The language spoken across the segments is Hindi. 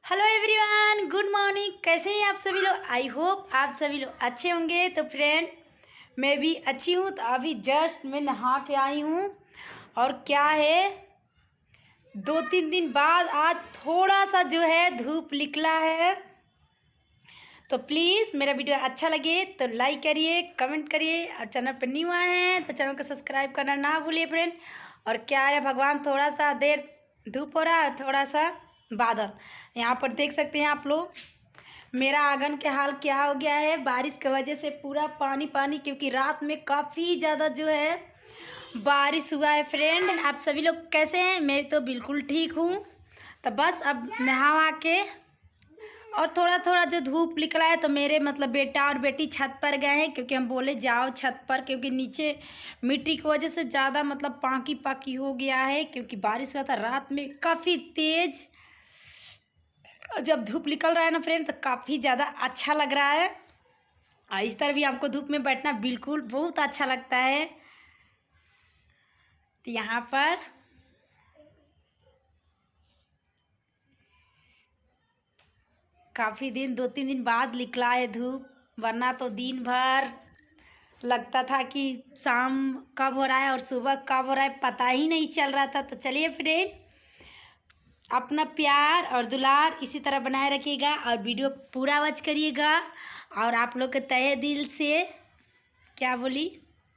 Hello everyone, good morning. कैसे हैं आप सभी लोग? आई होप आप सभी लोग अच्छे होंगे। तो फ्रेंड, मैं भी अच्छी हूँ। तो अभी जस्ट मैं नहा के आई हूँ। और क्या है, 2-3 दिन बाद आज थोड़ा सा जो है धूप निकला है। तो प्लीज़ मेरा वीडियो अच्छा लगे तो लाइक करिए, कमेंट करिए, और चैनल पर न्यू आए हैं तो चैनल को सब्सक्राइब करना ना भूलिए फ्रेंड। और क्या है भगवान, थोड़ा सा देर धूप हो रहा है, थोड़ा सा बादल। यहाँ पर देख सकते हैं आप लोग मेरा आंगन के हाल क्या हो गया है। बारिश की वजह से पूरा पानी पानी, क्योंकि रात में काफ़ी ज़्यादा जो है बारिश हुआ है फ्रेंड। आप सभी लोग कैसे हैं? मैं तो बिल्कुल ठीक हूँ। तो बस अब नहा के और थोड़ा थोड़ा जो धूप निकला है, तो मेरे मतलब बेटा और बेटी छत पर गए हैं, क्योंकि हम बोले जाओ छत पर, क्योंकि नीचे मिट्टी की वजह से ज़्यादा मतलब पाकी पाकी हो गया है, क्योंकि बारिश हुआ था रात में काफ़ी तेज़। जब धूप निकल रहा है ना फ्रेंड, तो काफ़ी ज़्यादा अच्छा लग रहा है। और इस तरह भी हमको धूप में बैठना बिल्कुल बहुत अच्छा लगता है। तो यहाँ पर काफ़ी दिन 2-3 दिन बाद निकला है धूप, वरना तो दिन भर लगता था कि शाम कब हो रहा है और सुबह कब हो रहा है, पता ही नहीं चल रहा था। तो चलिए फ्रेंड, अपना प्यार और दुलार इसी तरह बनाए रखिएगा और वीडियो पूरा वॉच करिएगा। और आप लोग के तहे दिल से क्या बोली,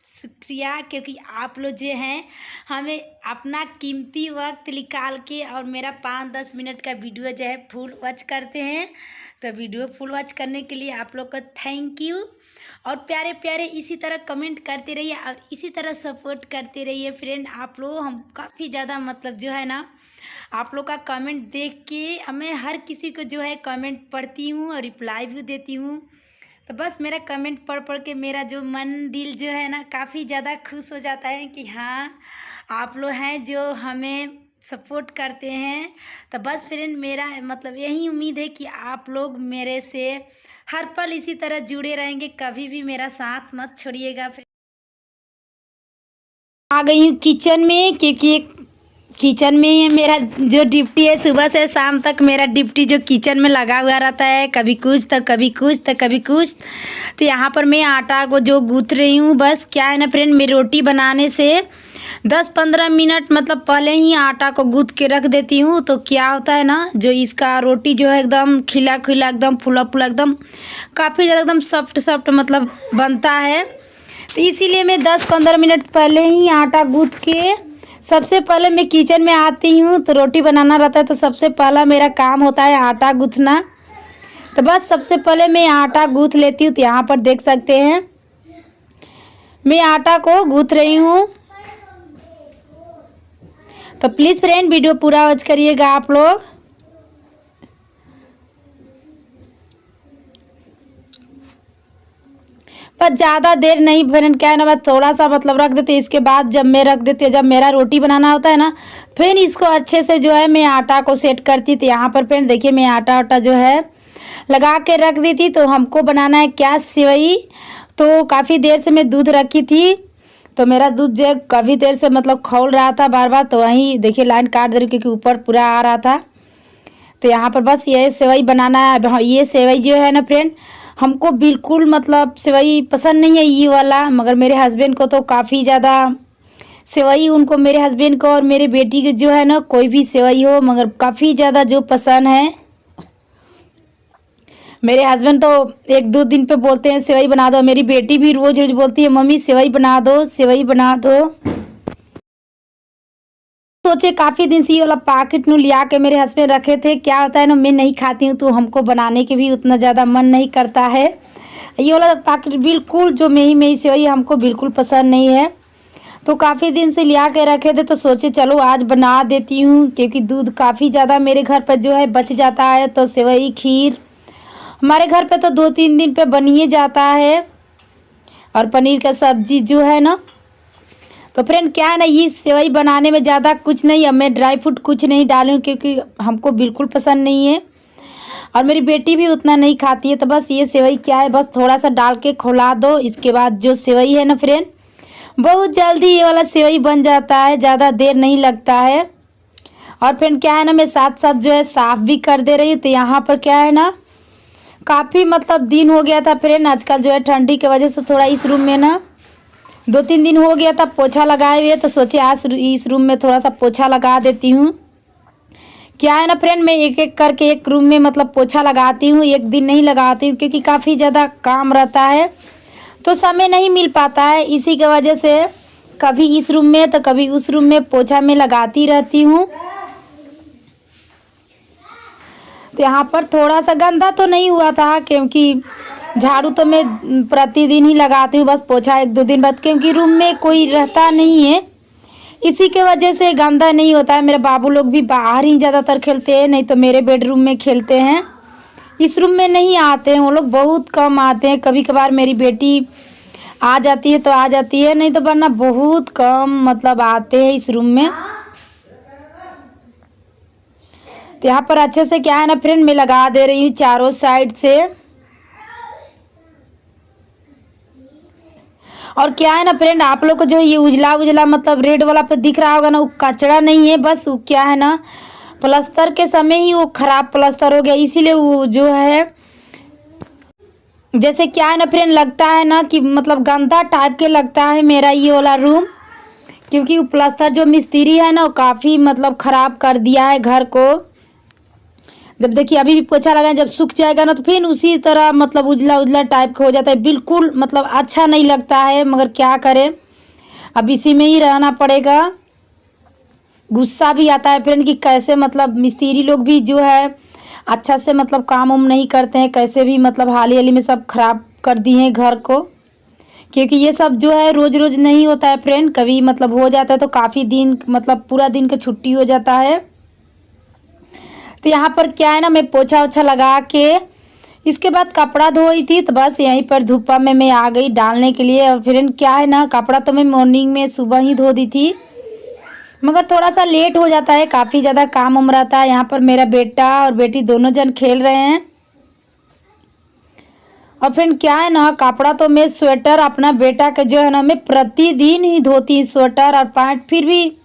शुक्रिया, क्योंकि आप लोग जो हैं हमें अपना कीमती वक्त निकाल के और मेरा 5-10 मिनट का वीडियो जो है फुल वॉच करते हैं। तो वीडियो फुल वॉच करने के लिए आप लोग का थैंक यू। और प्यारे प्यारे इसी तरह कमेंट करते रहिए और इसी तरह सपोर्ट करते रहिए फ्रेंड। आप लोग हम काफ़ी ज़्यादा मतलब जो है ना, आप लोग का कमेंट देख के मैं हर किसी को जो है कमेंट पढ़ती हूँ और रिप्लाई भी देती हूँ। तो बस मेरा कमेंट पढ़ पढ़ के मेरा जो मन दिल जो है ना काफ़ी ज़्यादा खुश हो जाता है कि हाँ, आप लोग हैं जो हमें सपोर्ट करते हैं। तो बस फ्रेंड, मेरा मतलब यही उम्मीद है कि आप लोग मेरे से हर पल इसी तरह जुड़े रहेंगे, कभी भी मेरा साथ मत छोड़िएगा। आ गई हूँ किचन में, क्योंकि किचन में ही मेरा जो ड्यूटी है, सुबह से शाम तक मेरा ड्यूटी जो किचन में लगा हुआ रहता है, कभी कुछ तो कभी कुछ तो कभी कुछ। तो यहाँ पर मैं आटा को जो गूँथ रही हूँ। बस क्या है ना फ्रेंड, मैं रोटी बनाने से 10-15 मिनट मतलब पहले ही आटा को गूँथ के रख देती हूँ। तो क्या होता है ना, जो इसका रोटी जो है एकदम खिला खिला, एकदम फुला फुला, एकदम काफ़ी ज़्यादा एकदम सॉफ्ट सॉफ्ट मतलब बनता है। तो इसीलिए मैं 10-15 मिनट पहले ही आटा गूँथ के, सबसे पहले मैं किचन में आती हूँ तो रोटी बनाना रहता है, तो सबसे पहला मेरा काम होता है आटा गूँथना। तो बस सबसे पहले मैं आटा गूँथ लेती हूँ। तो यहाँ पर देख सकते हैं मैं आटा को गूँथ रही हूँ। तो प्लीज़ फ्रेंड, वीडियो पूरा वॉच करिएगा आप लोग। पर ज़्यादा देर नहीं फ्रेंड, क्या है ना, मैं थोड़ा सा मतलब रख देती हूँ। इसके बाद जब मैं रख देती हूँ, जब मेरा रोटी बनाना होता है ना, फिर इसको अच्छे से जो है मैं आटा को सेट करती थी। यहाँ पर फ्रेंड देखिए, मैं आटा जो है लगा के रख दी थी। तो हमको बनाना है क्या, सेवई। तो काफ़ी देर से मैं दूध रखी थी, तो मेरा दूध जो काफ़ी देर से मतलब खौल रहा था बार बार। तो वहीं देखिए लाइन काट दे रही, क्योंकि ऊपर पूरा आ रहा था। तो यहाँ पर बस ये सेवई बनाना है। ये सेवई जो है ना फ्रेंड, हमको बिल्कुल मतलब सेवई पसंद नहीं है ये वाला, मगर मेरे हस्बैंड को तो काफ़ी ज़्यादा सेवई, उनको, मेरे हस्बैंड को और मेरे बेटी को जो है ना, कोई भी सेवई हो मगर काफ़ी ज़्यादा जो पसंद है। मेरे हस्बैंड तो 1-2 दिन पे बोलते हैं सेवई बना दो। मेरी बेटी भी रोज़ रोज़ बोलती है मम्मी सेवई बना दो, सेवई बना दो। सोचे काफ़ी दिन से ये वाला पैकेट नू लिया के मेरे हस्बैंड रखे थे। क्या होता है ना, मैं नहीं खाती हूँ तो हमको बनाने के भी उतना ज़्यादा मन नहीं करता है। ये वाला पैकेट बिल्कुल जो मेही सेवई हमको बिल्कुल पसंद नहीं है। तो काफ़ी दिन से लिया के रखे थे, तो सोचे चलो आज बना देती हूँ, क्योंकि दूध काफ़ी ज़्यादा मेरे घर पर जो है बच जाता है। तो सेवई खीर हमारे घर पे तो 2-3 दिन पे बनिए जाता है। और पनीर का सब्जी जो है ना, तो फ्रेंड क्या है ना, ये सेवई बनाने में ज़्यादा कुछ नहीं है। मैं ड्राई फ्रूट कुछ नहीं डालूँ, क्योंकि हमको बिल्कुल पसंद नहीं है और मेरी बेटी भी उतना नहीं खाती है। तो बस ये सेवई क्या है, बस थोड़ा सा डाल के खौला दो। इसके बाद जो सेवई है ना फ्रेंड, बहुत जल्दी ये वाला सेवई बन जाता है, ज़्यादा देर नहीं लगता है। और फिर क्या है ना, मैं साथ साथ जो है साफ भी कर दे रही हूँ। तो यहाँ पर क्या है ना, काफ़ी मतलब दिन हो गया था फ्रेंड, आजकल जो है ठंडी की वजह से थोड़ा इस रूम में ना 2-3 दिन हो गया था पोछा लगाए हुए, तो सोचे आज इस रूम में थोड़ा सा पोछा लगा देती हूँ। क्या है ना फ्रेंड, मैं एक एक करके एक रूम में मतलब पोछा लगाती हूँ, एक दिन नहीं लगाती हूँ क्योंकि काफ़ी ज़्यादा काम रहता है तो समय नहीं मिल पाता है। इसी के वजह से कभी इस रूम में तो कभी उस रूम में पोछा मैं लगाती रहती हूँ। तो यहाँ पर थोड़ा सा गंदा तो नहीं हुआ था क्योंकि झाड़ू तो मैं प्रतिदिन ही लगाती हूँ, बस पोछा 1-2 दिन बाद, क्योंकि रूम में कोई रहता नहीं है इसी के वजह से गंदा नहीं होता है। मेरे बाबू लोग भी बाहर ही ज़्यादातर खेलते हैं, नहीं तो मेरे बेडरूम में खेलते हैं। इस रूम में नहीं आते हैं वो लोग, बहुत कम आते हैं। कभी कभार मेरी बेटी आ जाती है तो आ जाती है, नहीं तो वरना बहुत कम मतलब आते हैं इस रूम में। तो यहाँ पर अच्छे से क्या है ना फ्रेंड, मैं लगा दे रही हूँ चारों साइड से। और क्या है ना फ्रेंड, आप लोग को जो ये उजला उजला मतलब रेड वाला पे दिख रहा होगा ना, वो कचरा नहीं है, बस वो क्या है ना प्लास्टर के समय ही वो खराब प्लास्टर हो गया, इसीलिए वो जो है जैसे क्या है ना फ्रेंड, लगता है ना कि मतलब गंदा टाइप के लगता है मेरा ये वाला रूम, क्योंकि वो प्लास्टर जो मिस्त्री है ना वो काफ़ी मतलब ख़राब कर दिया है घर को। जब देखिए अभी भी पोछा लगाए, जब सूख जाएगा ना तो फिर उसी तरह मतलब उजला उजला टाइप का हो जाता है, बिल्कुल मतलब अच्छा नहीं लगता है। मगर क्या करें, अब इसी में ही रहना पड़ेगा। गुस्सा भी आता है फ्रेंड कि कैसे मतलब मिस्त्री लोग भी जो है अच्छा से मतलब काम उम नहीं करते हैं, कैसे भी मतलब हाल ही में सब खराब कर दिए हैं घर को। क्योंकि ये सब जो है रोज़ रोज़ नहीं होता है फ्रेंड, कभी मतलब हो जाता है तो काफ़ी दिन मतलब पूरा दिन का छुट्टी हो जाता है। तो यहाँ पर क्या है ना, मैं पोछा ओछा लगा के इसके बाद कपड़ा धोई थी, तो बस यहीं पर धूपा में मैं आ गई डालने के लिए। और फ्रेंड क्या है ना, कपड़ा तो मैं मॉर्निंग में सुबह ही धो दी थी, मगर थोड़ा सा लेट हो जाता है, काफ़ी ज़्यादा काम उम रहता है। यहाँ पर मेरा बेटा और बेटी दोनों जन खेल रहे हैं। और फ्रेंड क्या है ना, कपड़ा तो मैं स्वेटर अपना बेटा का जो है ना मैं प्रतिदिन ही धोती हूँ, स्वेटर और पैंट। फिर भी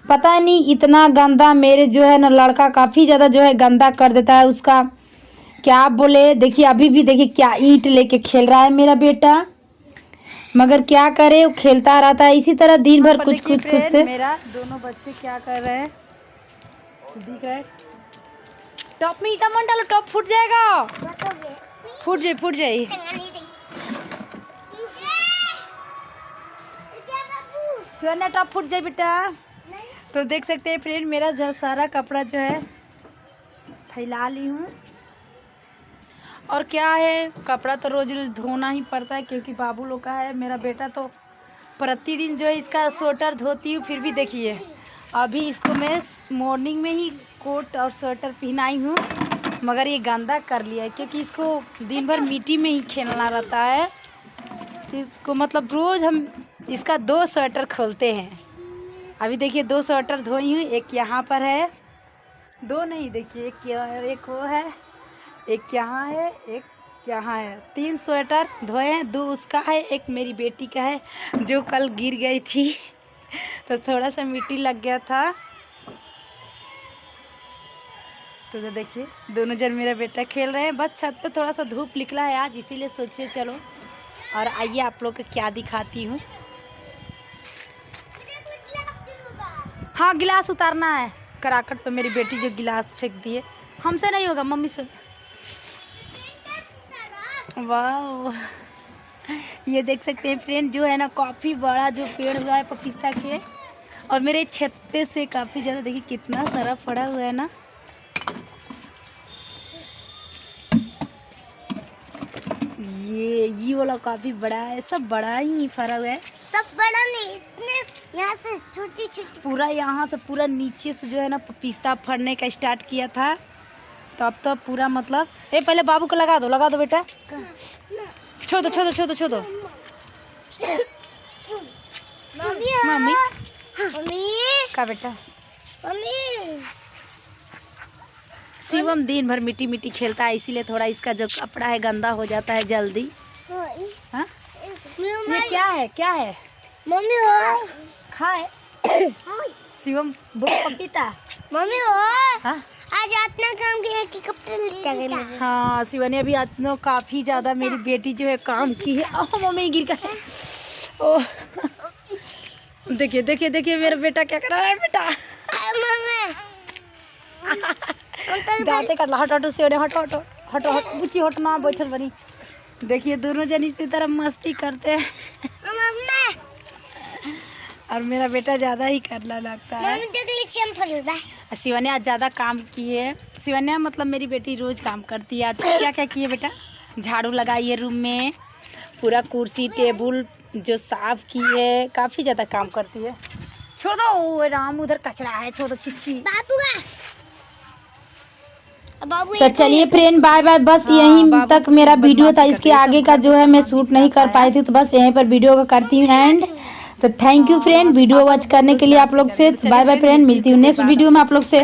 पता नहीं इतना गंदा मेरे जो है ना लड़का काफ़ी ज़्यादा जो है गंदा कर देता है। उसका क्या बोले, देखिए अभी भी देखिए क्या ईंट लेके खेल रहा है मेरा बेटा, मगर क्या करे वो खेलता रहता है इसी तरह दिन भर कुछ कुछ कुछ से। मेरा दोनों बच्चे क्या कर रहे हैं दिख रहा है। टॉप में ईटा मत डालो, टॉप फूट जाएगा, फूट जाए। सोना टॉप फूट जाए बेटा। तो देख सकते हैं फ्रेंड, मेरा सारा कपड़ा जो है फैला ली हूँ। और क्या है, कपड़ा तो रोज़ रोज़ धोना ही पड़ता है क्योंकि बाबू लोग का है। मेरा बेटा तो प्रतिदिन जो है इसका स्वेटर धोती हूँ। फिर भी देखिए अभी इसको मैं मॉर्निंग में ही कोट और स्वेटर पहनाई हूँ, मगर ये गंदा कर लिया है क्योंकि इसको दिन भर मिट्टी में ही खेलना रहता है। इसको मतलब रोज़ हम इसका 2 स्वेटर खोलते हैं। अभी देखिए 2 स्वेटर धोई हूँ, एक यहाँ पर है, 2 नहीं देखिए एक वो है, एक यहाँ है, एक यहाँ है। 3 स्वेटर धोए हैं, 2 उसका है, एक मेरी बेटी का है जो कल गिर गई थी तो थोड़ा सा मिट्टी लग गया था। तो देखिए दोनों जन मेरा बेटा खेल रहे हैं। बस छत पे थोड़ा सा धूप निकला है आज, इसीलिए सोचे चलो और आइए आप लोग को क्या दिखाती हूँ। हाँ गिलास उतारना है, कराकट पे मेरी बेटी जो गिलास फेंक दिए। हमसे नहीं होगा, मम्मी से। वाह, ये देख सकते हैं फ्रेंड, जो है ना काफ़ी बड़ा जो पेड़ हुआ है पपीता के, और मेरे छत पे से काफ़ी ज़्यादा देखिए कितना सारा फड़ा हुआ है ना। ये वाला काफ़ी बड़ा है, सब बड़ा ही फरा हुआ है। सब बड़ा नहीं, इतने यहाँ से छोटी छोटी, पूरा यहाँ से पूरा नीचे से जो है ना पपीता फड़ने का स्टार्ट किया था, तो अब तो पूरा मतलब पहले बाबू को लगा दो बेटा, छोड़ दो। मम्मी का बेटा मम्मी शिवम दिन भर मिट्टी खेलता है, इसीलिए थोड़ा इसका जो कपड़ा है गंदा हो जाता है जल्दी। हाँ ये क्या है मम्मी खाए शिवम बड़ो पपीता मम्मी वो हाँ आज इतना काम किया कि कपड़े लेटा गए मेरे। हाँ शिवानी अभी आज काफ़ी ज़्यादा मेरी बेटी जो है काम की है। ओह मम्मी गिर गए। ओह देखिए देखिए देखिए मेरा बेटा क्या कर रहा है बेटा। मम्मी दाते कर ला हटो हटो से हटो हटो हटो हटो बुच्ची हटो ना बैठल बनी। देखिए दोनों जन इसी तरह मस्ती करते हैं मम्मी और मेरा बेटा ज़्यादा ही करना लगता है। मम्मी देख ली चम थोड़ी बा। शिवन्या आज ज़्यादा काम की है। शिवन्या मतलब मेरी बेटी रोज़ काम करती है। आज क्या क्या किए बेटा? झाड़ू लगाई है रूम में, पूरा कुर्सी टेबल जो साफ की है, काफ़ी ज़्यादा काम करती है। छोड़ दो ओ राम उधर कचरा है, छोड़ दो छिच्छी। बाबू का बाबू तो चलिए फ्रेंड बाय बाय। बस यहीं तक मेरा वीडियो था। इसके आगे का जो है मैं शूट नहीं कर पाई थी, तो बस यहीं पर वीडियो को करती हूँ एंड। तो thank you friend video watch करने के लिए आप लोग से। बाय बाय फ्रेंड, मिलती हूँ नेक्स्ट वीडियो में आप लोग से।